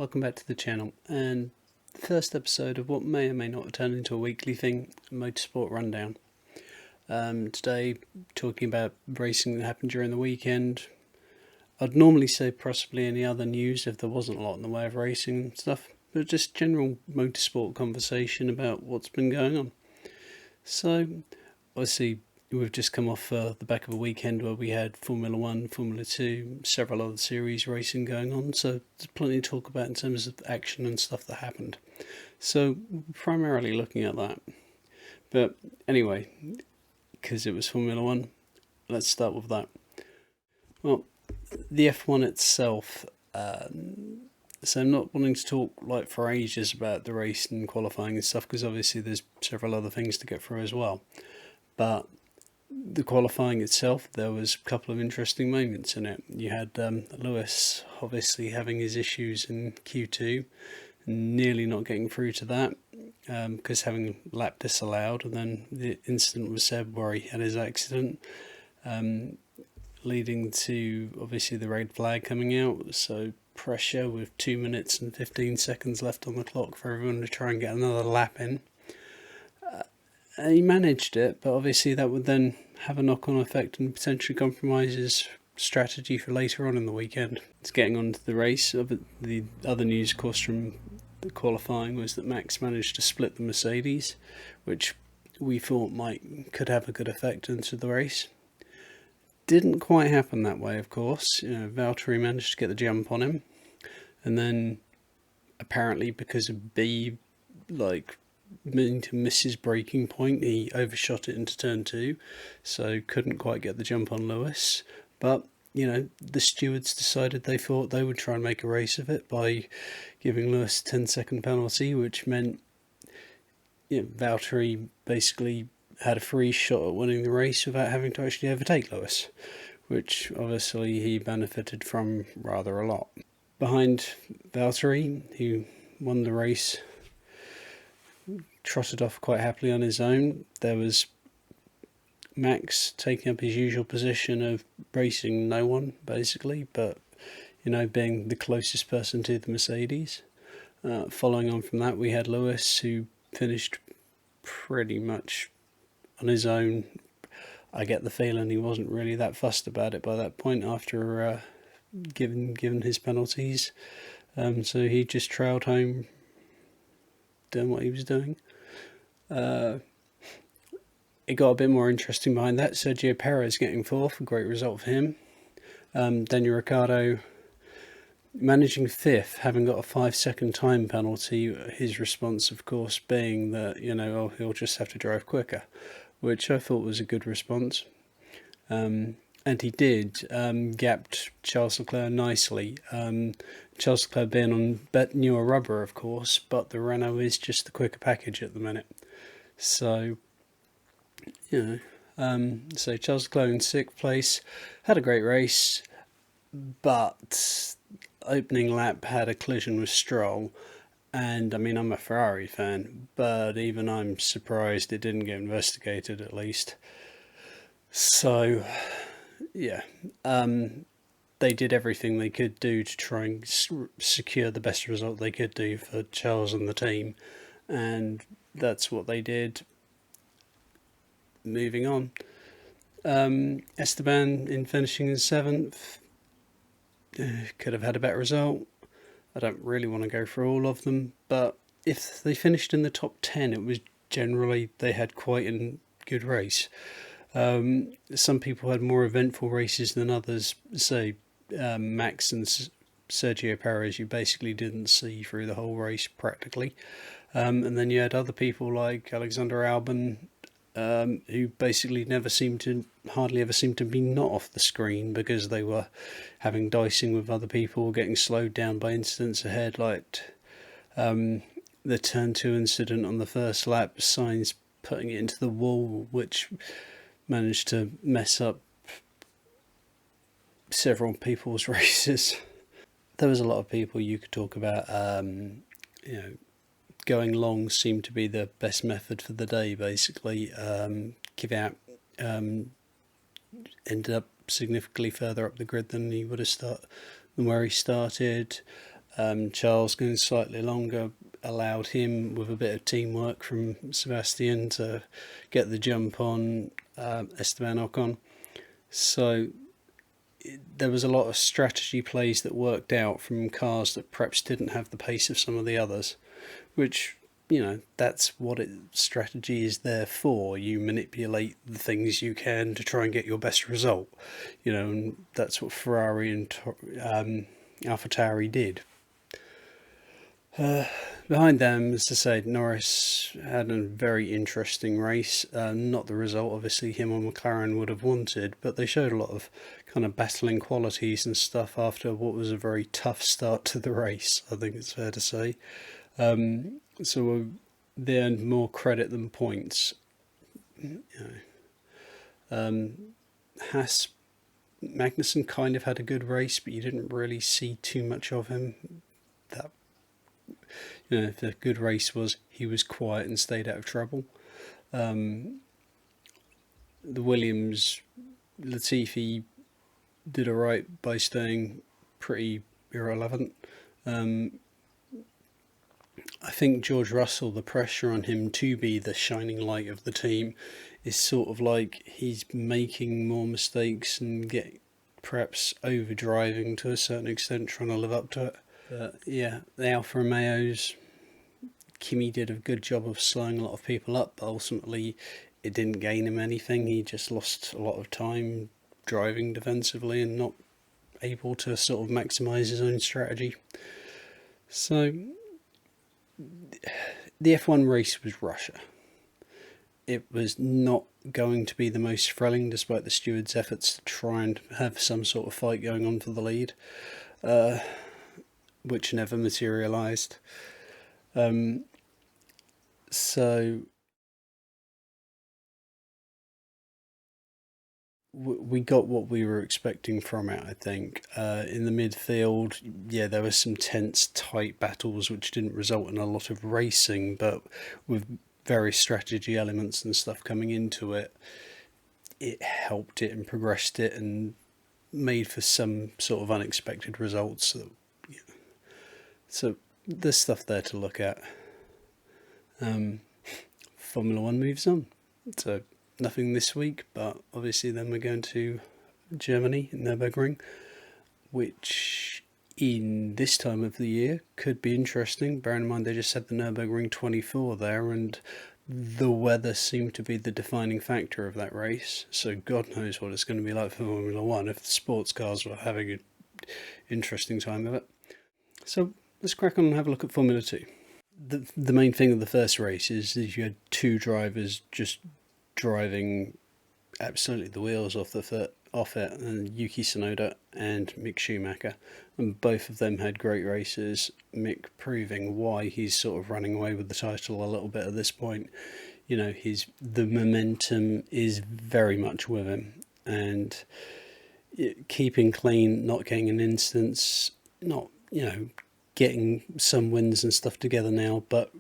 welcome back to the channel, and the first episode of what may or may not turn into a weekly thing, Motorsport Rundown. Today, talking about racing that happened during the weekend. I'd normally say possibly any other news if there wasn't a lot in the way of racing and stuff, but just general motorsport conversation about what's been going on. So, obviously, we've just come off the back of a weekend where we had Formula 1, Formula 2, several other series racing going on, so there's plenty to talk about in terms of action and stuff that happened. So, primarily looking at that. But anyway, because it was Formula 1, let's start with that. Well, the F1 itself, so I'm not wanting to talk like for ages about the race and qualifying and stuff, because obviously there's several other things to get through as well. But the qualifying itself, there was a couple of interesting moments in it. You had Lewis obviously having his issues in Q2, nearly not getting through to that because having lap disallowed, and then the incident with Seb where he had his accident, leading to obviously the red flag coming out. So pressure with 2 minutes and 15 seconds left on the clock for everyone to try and get another lap in. He managed it, but obviously that would then have a knock-on effect and potentially compromise his strategy for later on in the weekend. It's getting on to the race. The other news, of course, from the qualifying was that Max managed to split the Mercedes, which we thought could have a good effect into the race. Didn't quite happen that way, of course. Valtteri managed to get the jump on him, and then apparently because of B, meaning to miss his braking point, he overshot it into turn 2, so couldn't quite get the jump on Lewis. But the stewards decided they thought they would try and make a race of it by giving Lewis a 10-second penalty, which meant Valtteri basically had a free shot at winning the race without having to actually overtake Lewis, which obviously he benefited from rather a lot. Behind Valtteri, who won the race, trotted off quite happily on his own, there was Max taking up his usual position of racing no one, basically, but being the closest person to the Mercedes. Following on from that, we had Lewis, who finished pretty much on his own. I get the feeling he wasn't really that fussed about it by that point after given his penalties. So he just trailed home doing what he was doing. It got a bit more interesting behind that. Sergio Perez getting fourth, a great result for him. Daniel Ricciardo managing fifth, having got a 5-second time penalty. His response, of course, being that he'll just have to drive quicker, which I thought was a good response. And he did, gapped Charles Leclerc nicely. Charles Leclerc being on newer rubber, of course, but the Renault is just the quicker package at the minute. So, so Charles Leclerc in 6th place, had a great race, but opening lap had a collision with Stroll. And I'm a Ferrari fan, but even I'm surprised it didn't get investigated at least. So, yeah, they did everything they could do to try and secure the best result they could do for Charles and the team, and that's what they did. Moving on, Esteban in finishing in 7th, could have had a better result. I don't really want to go through all of them, but if they finished in the top 10, it was generally they had quite a good race. Some people had more eventful races than others. Say Max and Sergio Perez, you basically didn't see through the whole race practically. And then you had other people like Alexander Albon, who basically hardly ever seemed to be not off the screen because they were having dicing with other people, getting slowed down by incidents ahead, like the turn 2 incident on the first lap, Sainz putting it into the wall, which managed to mess up several people's races. There was a lot of people you could talk about. Going long seemed to be the best method for the day, basically. Kvyat ended up significantly further up the grid than he would have than where he started. Charles going slightly longer allowed him, with a bit of teamwork from Sebastian, to get the jump on Esteban Ocon. So there was a lot of strategy plays that worked out from cars that perhaps didn't have the pace of some of the others, which, that's what strategy is there for. You manipulate the things you can to try and get your best result, and that's what Ferrari and AlphaTauri did. Behind them, as I said, Norris had a very interesting race. Not the result, obviously, him or McLaren would have wanted, but they showed a lot of kind of battling qualities and stuff after what was a very tough start to the race, I think it's fair to say. So they earned more credit than points. Haas, Magnussen kind of had a good race, but you didn't really see too much of him. The good race was he was quiet and stayed out of trouble. The Williams, Latifi did alright by staying pretty irrelevant. I think George Russell, the pressure on him to be the shining light of the team is sort of like he's making more mistakes and perhaps overdriving to a certain extent, trying to live up to it. But yeah, the Alfa Romeos, Kimi did a good job of slowing a lot of people up, but ultimately it didn't gain him anything. He just lost a lot of time driving defensively and not able to sort of maximise his own strategy. So the F1 race was Russia. It was not going to be the most thrilling, despite the stewards' efforts to try and have some sort of fight going on for the lead, which never materialised. So we got what we were expecting from it, I think. In the midfield, there were some tense, tight battles which didn't result in a lot of racing, but with various strategy elements and stuff coming into it, it helped it and progressed it and made for some sort of unexpected results. So there's stuff there to look at. Formula One moves on. So nothing this week, but obviously then we're going to Germany, Nürburgring, which in this time of the year could be interesting. Bearing in mind they just had the Nürburgring 24 there, and the weather seemed to be the defining factor of that race. So God knows what it's going to be like for Formula One if the sports cars were having an interesting time of it. So let's crack on and have a look at Formula 2. The main thing of the first race is that you had two drivers just driving absolutely the wheels off it, and Yuki Tsunoda and Mick Schumacher, and both of them had great races. Mick proving why he's sort of running away with the title a little bit at this point. The momentum is very much with him, and keeping clean, not getting an instance, not getting some wins and stuff together now, but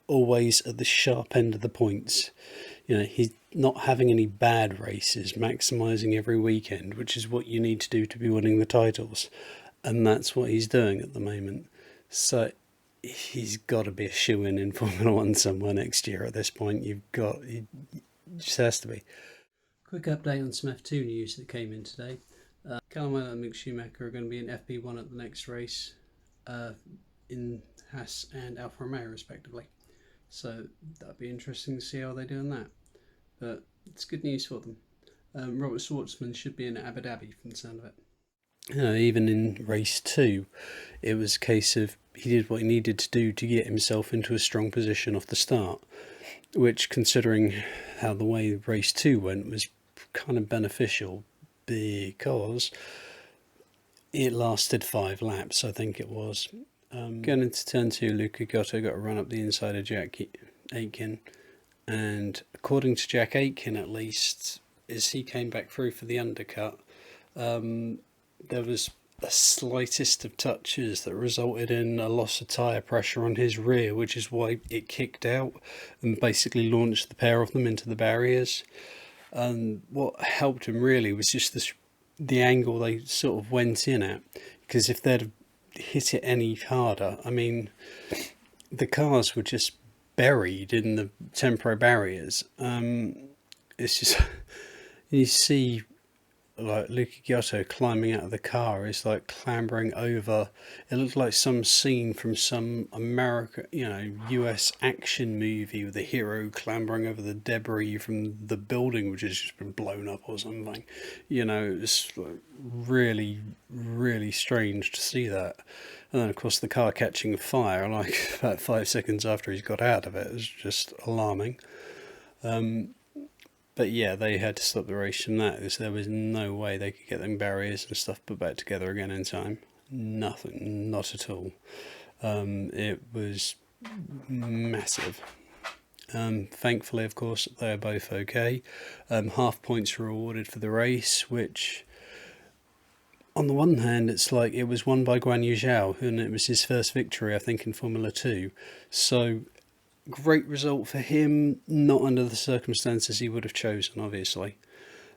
always at the sharp end of the points. He's not having any bad races, maximising every weekend, which is what you need to do to be winning the titles. And that's what he's doing at the moment. So he's got to be a shoo-in in Formula One somewhere next year at this point. He just has to be. Quick update on some F2 news that came in today. Callum Weller and Mick Schumacher are going to be in FP1 at the next race, in Haas and Alfa Romeo respectively. So that'd be interesting to see how they do in that. But it's good news for them. Robert Schwartzman should be in Abu Dhabi from the sound of it. Even in race 2, it was a case of he did what he needed to do to get himself into a strong position off the start, which, considering how the way race 2 went, was kind of beneficial because it lasted 5 laps, I think it was. Going into turn 2, Luca Gotto got a run up the inside of Jack Aitken, and according to Jack Aitken at least, as he came back through for the undercut, there was the slightest of touches that resulted in a loss of tyre pressure on his rear, which is why it kicked out and basically launched the pair of them into the barriers. And what helped him really was just the angle they sort of went in at, because if they'd hit it any harder. I mean, the cars were just buried in the temporary barriers. It's just you see like Luca Giotto climbing out of the car is like clambering over. It looked like some scene from some American, US action movie with a hero clambering over the debris from the building which has just been blown up or something. It's like really, really strange to see that. And then, of course, the car catching fire like about 5 seconds after he's got out of it is just alarming. But yeah, they had to stop the race from that because there was no way they could get them barriers and stuff put back together again in time. Nothing, not at all. It was massive. Thankfully, of course, they are both okay. Half points were awarded for the race, which, on the one hand, it's like it was won by Guan Yu Zhao, and it was his first victory, I think, in Formula 2. So, great result for him, not under the circumstances he would have chosen, obviously.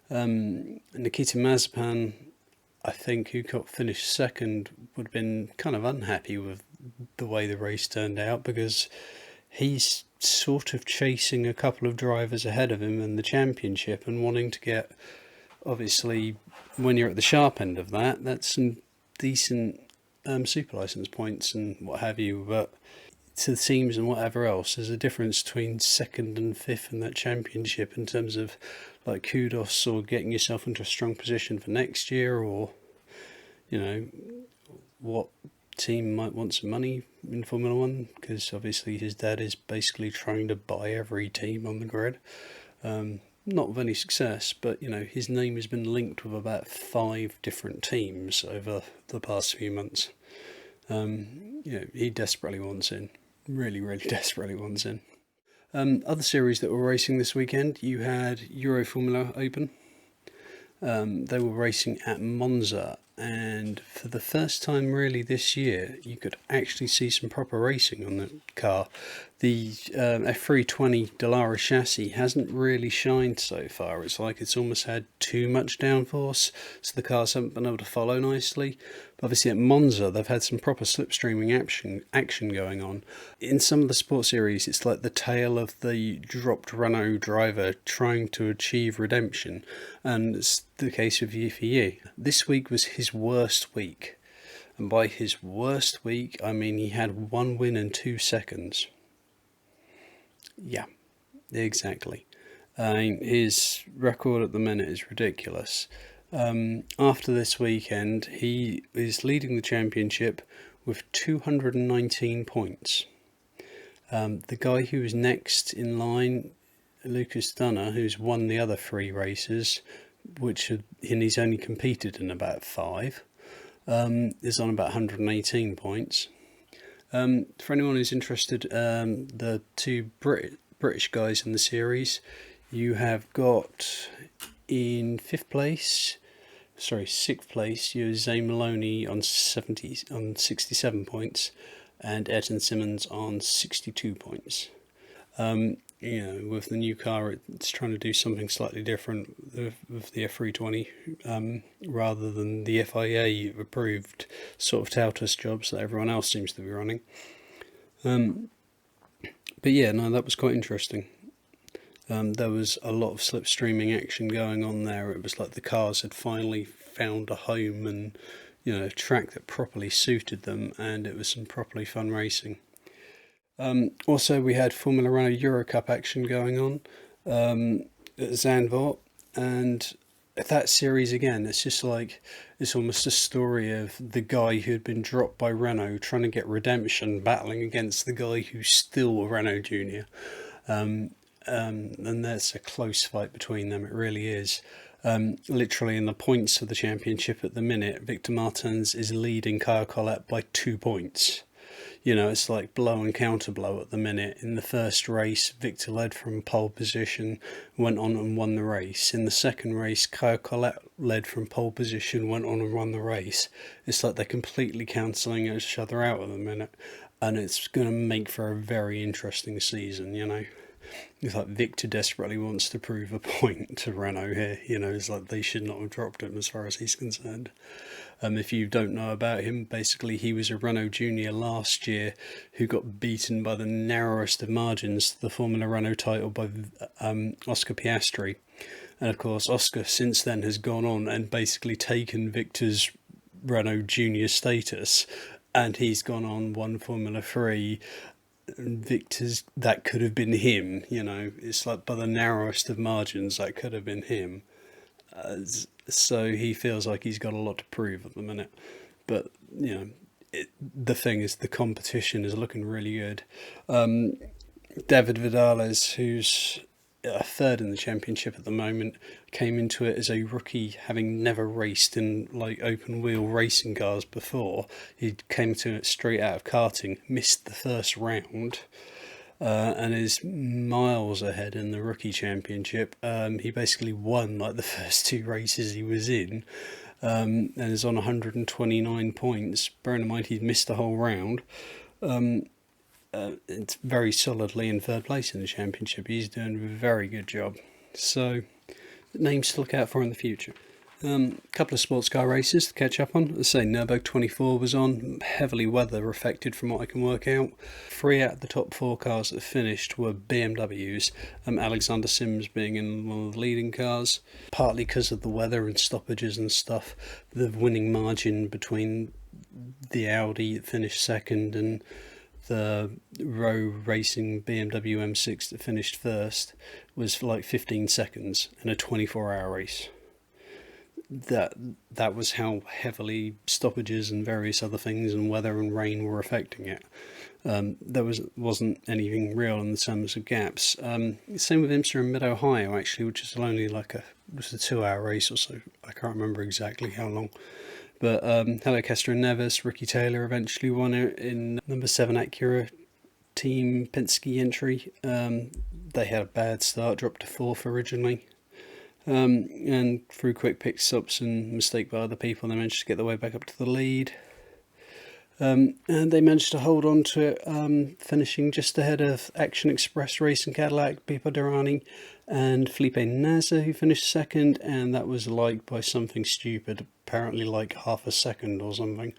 Nikita Mazepin, I think, who got finished second, would have been kind of unhappy with the way the race turned out because he's sort of chasing a couple of drivers ahead of him in the championship and wanting to get, obviously, when you're at the sharp end of that, that's some decent super license points and what have you, but to the teams and whatever else, there's a difference between second and fifth in that championship in terms of like kudos or getting yourself into a strong position for next year, or what team might want some money in Formula One, because obviously his dad is basically trying to buy every team on the grid. Not with any success, but his name has been linked with about 5 different teams over the past few months. He desperately wants in. Really, really desperately wants in. Other series that were racing this weekend, you had Eurofurmula Open. They were racing at Monza, and for the first time really this year, you could actually see some proper racing on the car. The F320 Dallara chassis hasn't really shined so far. It's like it's almost had too much downforce, so the cars haven't been able to follow nicely. But obviously at Monza, they've had some proper slipstreaming action going on. In some of the sport series, it's like the tale of the dropped Renault driver trying to achieve redemption, and it's the case with Yi. This week was his worst week. And by his worst week, I mean he had 1 win and 2 seconds. Yeah, exactly. His record at the minute is ridiculous. After this weekend, he is leading the championship with 219 points. The guy who was next in line, Lucas Dunner, who's won the other 3 races, and he's only competed in about 5, is on about 118 points. For anyone who's interested, the 2 British guys in the series, you have got in 6th place, you have Zane Maloney on 67 points, and Ayrton Simmons on 62 points. With the new car, it's trying to do something slightly different with the F320, rather than the FIA approved sort of TAUTUS jobs that everyone else seems to be running. But yeah, no, that was quite interesting. There was a lot of slipstreaming action going on there. It was like the cars had finally found a home and a track that properly suited them, and it was some properly fun racing. Also, we had Formula Renault Eurocup action going on at Zandvoort, and that series again, it's just like, it's almost a story of the guy who had been dropped by Renault trying to get redemption, battling against the guy who's still a Renault junior. And there's a close fight between them, it really is. Literally in the points of the championship at the minute, Victor Martins is leading Kyle Collette by 2 points. It's like blow and counter blow at the minute. In the first race, Victor led from pole position, went on and won the race. In the second race, Kyle Collette led from pole position, went on and won the race. It's like they're completely cancelling each other out at the minute, and it's going to make for a very interesting season, It's like Victor desperately wants to prove a point to Renault here. It's like they should not have dropped him as far as he's concerned. If you don't know about him, basically he was a Renault junior last year who got beaten by the narrowest of margins to the Formula Renault title by Oscar Piastri. And of course, Oscar since then has gone on and basically taken Victor's Renault junior status, and he's gone on, won Formula 3. Victor's, that could have been him, it's like by the narrowest of margins, that could have been him. So he feels like he's got a lot to prove at the minute. But, the thing is, the competition is looking really good. David Vidales, who's third in the championship at the moment, came into it as a rookie, having never raced in like open wheel racing cars before. He came to it straight out of karting, missed the first round, and is miles ahead in the rookie championship. He basically won like the first two races he was in, and is on 129 points. Bearing in mind he'd missed the whole round. It's very solidly in third place in the championship. He's doing a very good job. So, names to look out for in the future. A couple of sports car races to catch up on. As I say, Nürburgring 24 was on, heavily weather affected from what I can work out. 3 out of the top 4 cars that finished were BMWs, Alexander Sims being in one of the leading cars. Partly because of the weather and stoppages and stuff, the winning margin between the Audi that finished second and the Rowe Racing BMW M6 that finished first was for like 15 seconds in a 24-hour race. That was how heavily stoppages and various other things and weather and rain were affecting it. There wasn't anything real in the terms of gaps. Same with IMSA in Mid-Ohio, actually, which is only it was a 2-hour race or so. I can't remember exactly how long. But Hello Kester and Nevis, Ricky Taylor eventually won it in number 7 Acura Team Penske entry. They had a bad start, dropped to 4th originally. And through quick pit stops and mistake by other people, they managed to get their way back up to the lead. And they managed to hold on to it, finishing just ahead of Action Express Racing Cadillac, Pipo Derani, and Felipe Nasr, who finished second, and that was like by something stupid, apparently like half a second or something.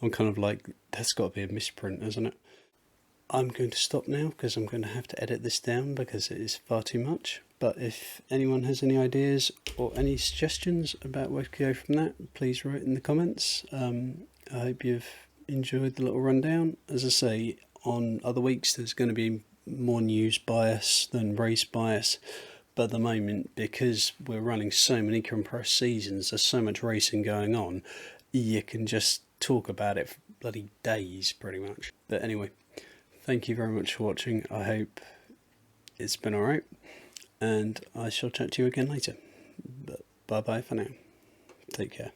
I'm kind of like, that's got to be a misprint, isn't it? I'm going to stop now because I'm going to have to edit this down because it is far too much. But if anyone has any ideas or any suggestions about where to go from that, please write in the comments. I hope you've enjoyed the little rundown. As I say, on other weeks there's going to be more news bias than race bias, but at the moment, because we're running so many compressed seasons, there's so much racing going on, you can just talk about it for bloody days pretty much. But anyway, thank you very much for watching. I hope it's been alright, and I shall chat to you again later. But bye bye for now. Take care.